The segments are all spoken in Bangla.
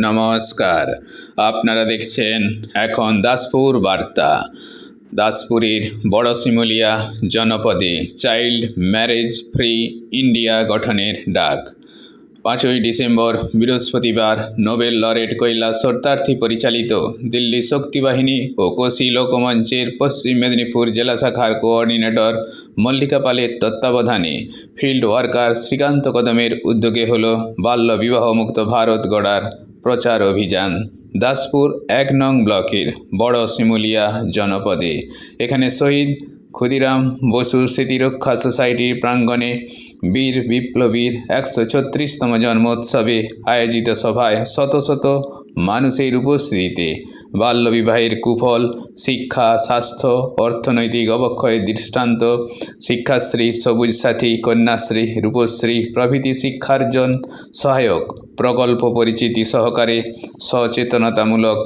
নমস্কার, আপনারা দেখছেন এখন দাসপুর বার্তা। দাসপুরের বড় শিমুলিয়া জনপদে চাইল্ড ম্যারেজ ফ্রি ইন্ডিয়া গঠনের ডাক। 5ই ডিসেম্বর বৃহস্পতিবার নোবেল লরেট কৈলাস সত্যার্থী পরিচালিত দিল্লি শক্তি বাহিনী ও কোশি লোকমঞ্চের পশ্চিম মেদিনীপুর জেলা শাখার কোঅর্ডিনেটর মল্লিকা পালের তত্ত্বাবধানে ফিল্ড ওয়ার্কার শ্রীকান্ত কদমের উদ্যোগে হল বাল্য বিবাহ মুক্ত ভারত গড়ার প্রচার অভিযান। দাসপুর 1 নং ব্লকের বড় শিমুলিয়া জনপদে এখানে শহীদ ক্ষুদিরাম বসু স্মৃতিরক্ষা সোসাইটির প্রাঙ্গণে বীর বিপ্লবীর 136তম জন্মোৎসবে আয়োজিত সভায় শত শত মানুষের উপস্থিতিতে বাল্যবিবাহের কুফল, শিক্ষা, স্বাস্থ্য, অর্থনৈতিক অবক্ষয়ের দৃষ্টান্ত, শিক্ষাশ্রী, সবুজ সাথী, কন্যাশ্রী, রূপশ্রী প্রভৃতি শিক্ষার্জন সহায়ক প্রকল্প পরিচিতি সহকারে সচেতনতামূলক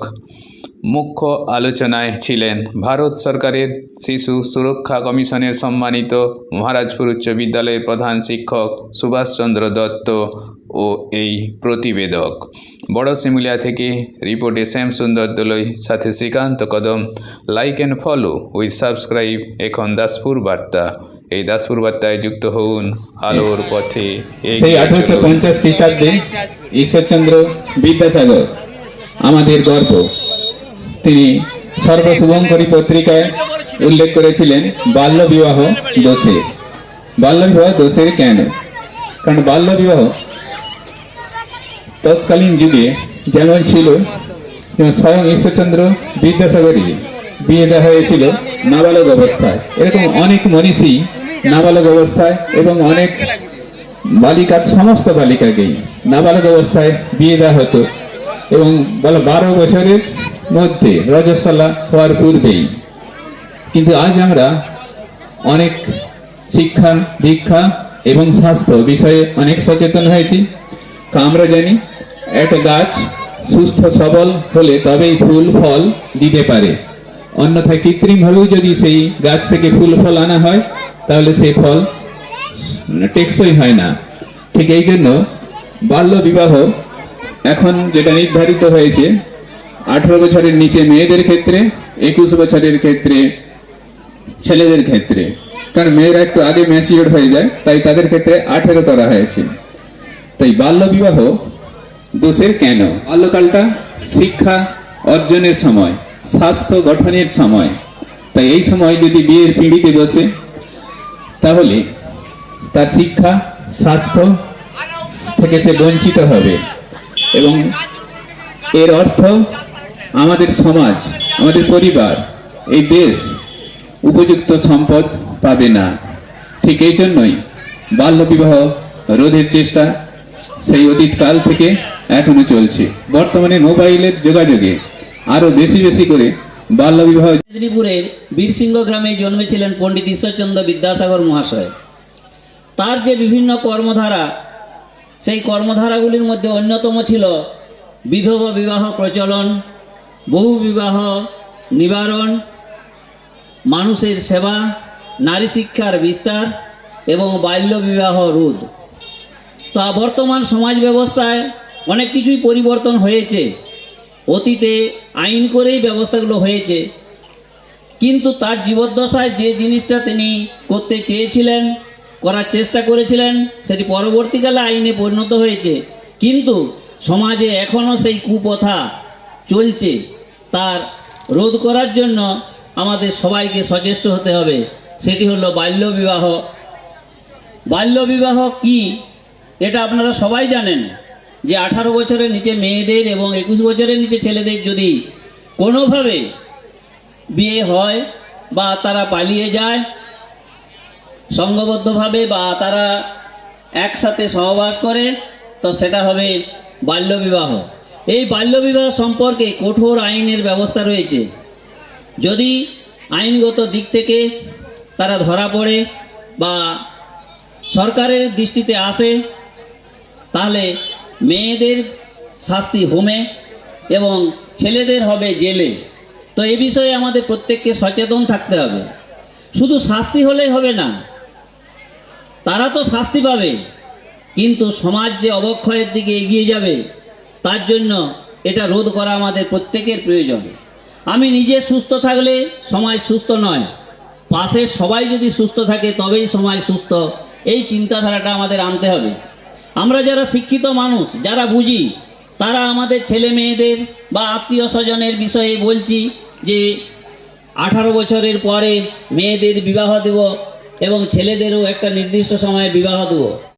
মুখ্য আলোচনায় ছিলেন ভারত সরকারের শিশু সুরক্ষা কমিশনের সম্মানিত মহারাজপুর উচ্চ বিদ্যালয়ের প্রধান শিক্ষক সুভাষচন্দ্র দত্ত ও এই প্রতিবেদক। বড় শিমুলিয়া থেকে রিপোর্টে শ্যামসুন্দর দোলই, সাথে শ্রীকান্ত কদম। Like and follow with subscribe এখন দাসপুর বার্তা। এই দাসপুর বার্তায় যুক্ত হন আলোর পথে। সেই 1850 খ্রিস্টাব্দে ঈশ্বরচন্দ্র বিদ্যাসাগর আমাদের গর্ব। তিনি সর্বশুভঙ্করী পত্রিকায় উল্লেখ করেছিলেন বাল্যবিবাহ দোষের। বাল্যবিবাহ দোষের কেন? কারণ বাল্যবিবাহ তৎকালীন যুগে যেমন ছিল, স্বয়ং ঈশ্বরচন্দ্র বিদ্যাসাগরই বিয়ে দেওয়া হয়েছিল নাবালক অবস্থায়। এরকম অনেক মনীষী নাবালক অবস্থায় এবং অনেক বালিকা, সমস্ত বালিকাকেই নাবালক অবস্থায় বিয়ে দেওয়া হতো এবং 12 বছরের মধ্যে রজস্বলা হওয়ার পূর্বেই। কিন্তু আজ আমরা অনেক শিক্ষা, দীক্ষা এবং স্বাস্থ্য বিষয়ে অনেক সচেতন হয়েছি। আমরা জানি একটা গাছ সুস্থ সবল হলে তবেই ফুল ফল দিতে পারে, অন্যথায় কৃত্রিমভাবেও যদি সেই গাছ থেকে ফুল ফল আনা হয় তাহলে সেই ফল টেকসই হয় না। ঠিক এই জন্য বাল্য বিবাহ এখন যেটা নির্ধারিত হয়েছে 18 বছরের নিচে মেয়েদের ক্ষেত্রে, 21 বছরের ক্ষেত্রে ছেলেদের ক্ষেত্রে। কারণ মেয়েরা একটু আগে ম্যাচিওর হয়ে যায়, তাই তাদের ক্ষেত্রে 18 করা হয়েছে। তাই বাল্য বিবাহ দোষের কেন? বাল্যকালটা শিক্ষা অর্জনের সময়, স্বাস্থ্য গঠনের সময়। তাই এই সময় যদি বিয়ের পিঁড়িতে বসে তাহলে তার শিক্ষা, স্বাস্থ্য থেকে সে বঞ্চিত হবে এবং এর অর্থ আমাদের সমাজ, আমাদের পরিবার, এই দেশ উপযুক্ত সম্পদ পাবে না। ঠিক এই জন্যই বাল্যবিবাহ রোধের চেষ্টা সেই অতীতকাল থেকে এখনো চলছে। বর্তমানে মোবাইলের যোগাযোগে আরো বেশি বেশি করে বাল্যবিবাহ। মেদিনীপুরের বীরসিংহ গ্রামে জন্মেছিলেন পণ্ডিত ঈশ্বরচন্দ্র বিদ্যাসাগর মহাশয়। তার যে বিভিন্ন কর্মধারা, সেই কর্মধারাগুলির মধ্যে অন্যতম ছিল বিধবা বিবাহ প্রচলন, বহু বিবাহ নিবারণ, মানুষের সেবা, নারী শিক্ষার বিস্তার এবং বাল্য বিবাহ রোধ। তা বর্তমান সমাজ ব্যবস্থায় অনেক কিছুই পরিবর্তন হয়েছে। অতীতে আইন করেই ব্যবস্থাগুলো হয়েছে, কিন্তু তার জীবদ্দশায় যে জিনিসটা তিনি করতে চেয়েছিলেন, করার চেষ্টা করেছিলেন, সেটি পরবর্তীকালে আইনে পরিণত হয়েছে। কিন্তু সমাজে এখনও সেই কুপ্রথা চলছে। তার রোধ করার জন্য আমাদের সবাইকে সচেষ্ট হতে হবে। সেটি হলো বাল্যবিবাহ। বাল্যবিবাহ কি এটা আপনারা সবাই জানেন যে 18 বছরের নিচে মেয়েদের এবং 21 বছরের নিচে ছেলেদের যদি কোনোভাবে বিয়ে হয় বা তারা পালিয়ে যায় সংঘবদ্ধভাবে, বা তারা একসাথে সহবাস করে, তো সেটা হবে বাল্যবিবাহ। এই বাল্যবিবাহ সম্পর্কে কঠোর আইনের ব্যবস্থা রয়েছে। যদি আইনগত দিক থেকে তারা ধরা পড়ে বা সরকারের দৃষ্টিতে আসে তাহলে মেয়েদের শাস্তি হোমে এবং ছেলেদের হবে জেলে। তো এই বিষয়ে আমাদের প্রত্যেককে সচেতন থাকতে হবে। শুধু শাস্তি হলেই হবে না, তারা তো শাস্তি পাবে, কিন্তু সমাজ যে অবক্ষয়ের দিকে এগিয়ে যাবে তার জন্য এটা রোধ করা আমাদের প্রত্যেকের প্রয়োজন। আমি নিজে সুস্থ থাকলে সমাজ সুস্থ নয়, পাশের সবাই যদি সুস্থ থাকে তবেই সমাজ সুস্থ। এই চিন্তাধারাটা আমাদের আনতে হবে। আমরা যারা শিক্ষিত মানুষ, যারা বুঝি, তারা আমাদের ছেলে মেয়েদের বা আত্মীয় স্বজনের বিষয়ে বলছি যে 18 বছরের পরে মেয়েদের বিবাহ দেব এবং ছেলেদেরও একটা নির্দিষ্ট সময়ে বিবাহ দেব।